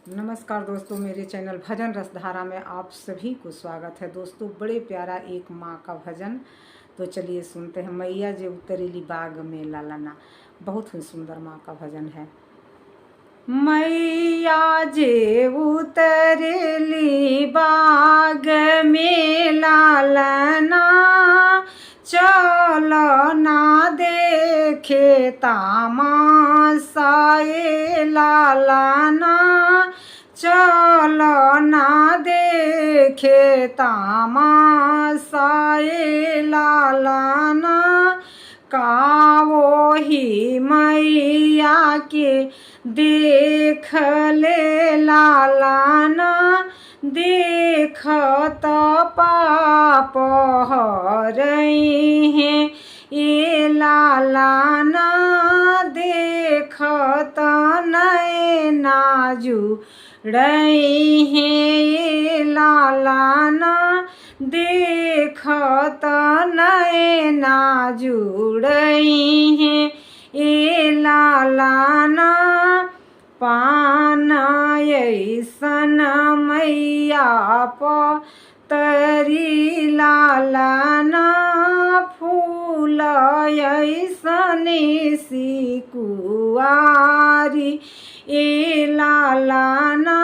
नमस्कार दोस्तों, मेरे चैनल भजन रसधारा में आप सभी को स्वागत है। दोस्तों, बड़े प्यारा एक माँ का भजन, तो चलिए सुनते हैं। मैया जे उतरेली बाग में लालना, बहुत ही सुंदर माँ का भजन है। मैया जे उतरेली बाग में लालना, चलो ना देखे तामाशाए लालना, चलो ना देखे तामाशाए लालना। का वो ही मैया के देख ले लालना, देखत पाप हरई हैं ये लालना, देखत नैना जुड़ई हैं ये लालना, देखत नैना जुड़ई हैं ये लालना। पान ऐसन मैया पतरी लालना, फूल ऐसन सिकुआरी ए लालना,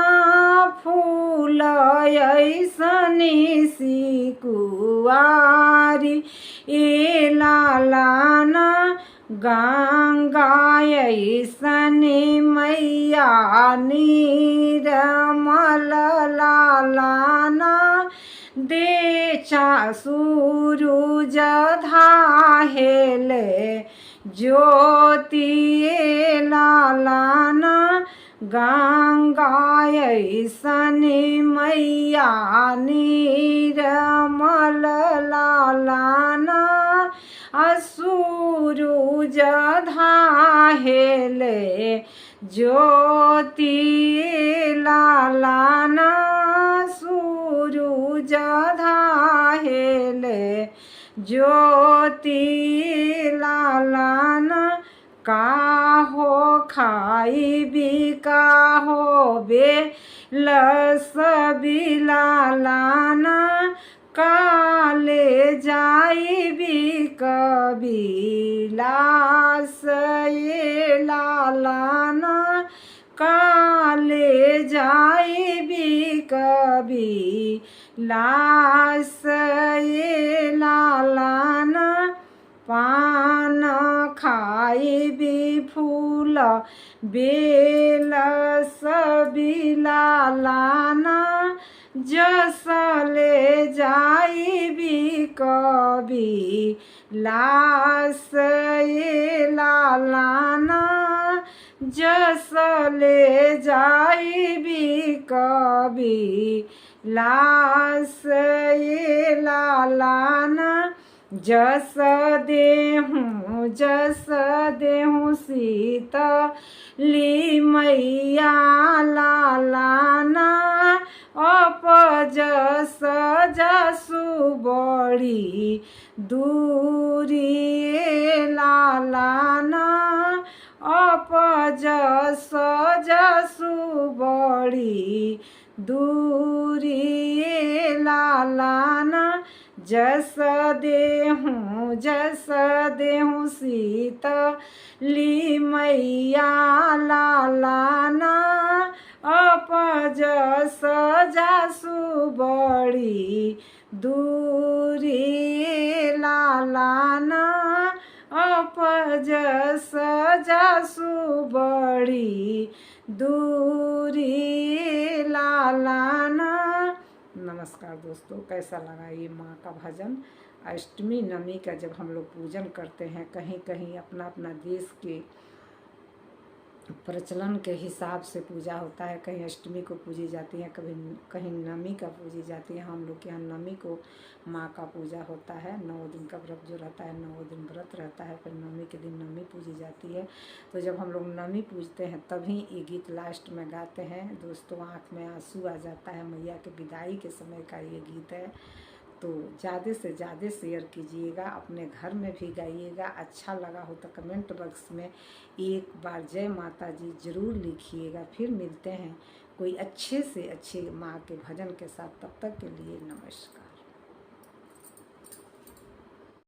फूल ऐसन सिकुआरी ए लालना। गंगा ऐसन मैया निर्मल लालना, देचा सूरज धाहेले ज्योति लालना। गंगा ऐसन मैया निर्मल लालना, सूरज धाहेले ज्योति लालना, सूरज धाहेले ज्योति लालना। काहो खाई भी काहो बेलसबी लालना, काले जाई भी कबीलास ये लालना, काले जाई भी कबीलास ये लालना। पान खाई भी फूल बेल सबी लालना, जस ले जाई भी कबीलास ये लालना, जस ले जाई भी कबीलास ये लालना। जस देहूँ शीतली मैया लालना, अपजस जसु बड़ी दूरी लालना, अपजस जसु बड़ी दूरी लालना। जस देहूँ शीतली मैया लालना, अपजस जसु बड़ी दूरी लालना, अपजस जसु बड़ी दूरी लालना। नमस्कार दोस्तों, कैसा लगा ये माँ का भजन। अष्टमी नवमी का जब हम लोग पूजन करते हैं, कहीं कहीं अपना अपना देश के प्रचलन के हिसाब से पूजा होता है। कहीं अष्टमी को पूजी जाती है, कभी कहीं नवमी का पूजी जाती है। हम लोग के यहाँ नवमी को माँ का पूजा होता है। 9 दिन का व्रत जो रहता है, 9 दिन व्रत रहता है, फिर नवमी के दिन नवमी पूजी जाती है। तो जब हम लोग नवमी पूजते हैं तभी ये गीत लास्ट में गाते हैं। दोस्तों, आँख में आंसू आ जाता है। मैया के विदाई के समय का ये गीत है। तो ज़्यादा से ज़्यादा शेयर कीजिएगा, अपने घर में भी गाइएगा। अच्छा लगा हो तो कमेंट बॉक्स में एक बार जय माता जी ज़रूर लिखिएगा। फिर मिलते हैं कोई अच्छे से अच्छे माँ के भजन के साथ, तब तक के लिए नमस्कार।